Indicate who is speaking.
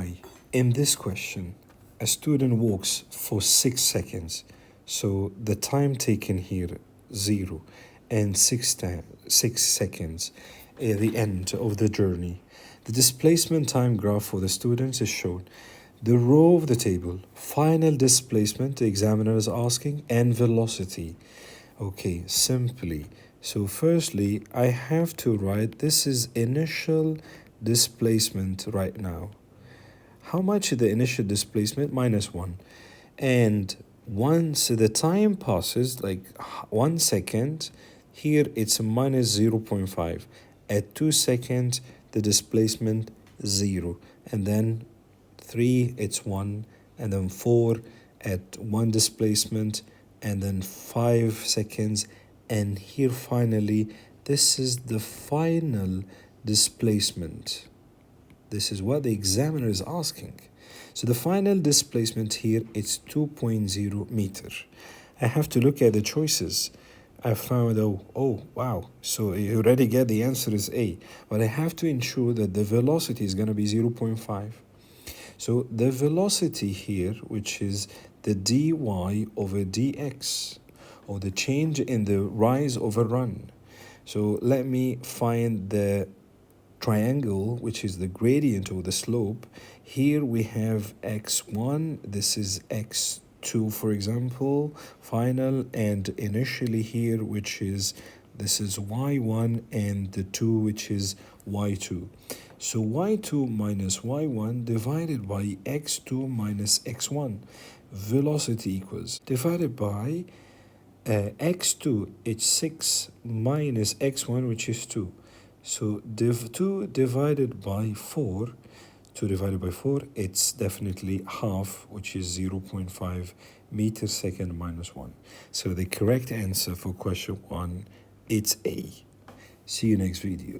Speaker 1: Hi, in this question, a student walks for 6 seconds. So the time taken here, 0, and 6 seconds at the end of the journey. The displacement time graph for the students is shown. The row of the table, final displacement, the examiner is asking, and velocity. Okay, simply. So firstly, I have to write this is initial displacement right now. How much is the initial displacement? -1. And once the time passes, like 1 second, here it's minus 0.5. At 2 seconds, the displacement 0. And then 3, it's 1. And then 4 at 1 displacement. And then 5 seconds. And here finally, this is the final displacement. This is what the examiner is asking. So the final displacement here is 2.0 meter. I have to look at the choices. I found, oh, wow. So you already get the answer is A. But I have to ensure that the velocity is going to be 0.5. So the velocity here, which is the dy over dx, or the change in the rise over run. So let me find the triangle, which is the gradient or the slope. Here we have x1, this is x2, for example, final, and initially here, which is, this is y1, and the 2, which is y2. So y2 minus y1 divided by x2 minus x1, velocity equals, divided by x2, it's 6 minus x1, which is 2. So 2 divided by 4, 2 divided by 4, it's definitely half, which is 0.5 meters second minus 1. So the correct answer for question 1, it's A. See you next video.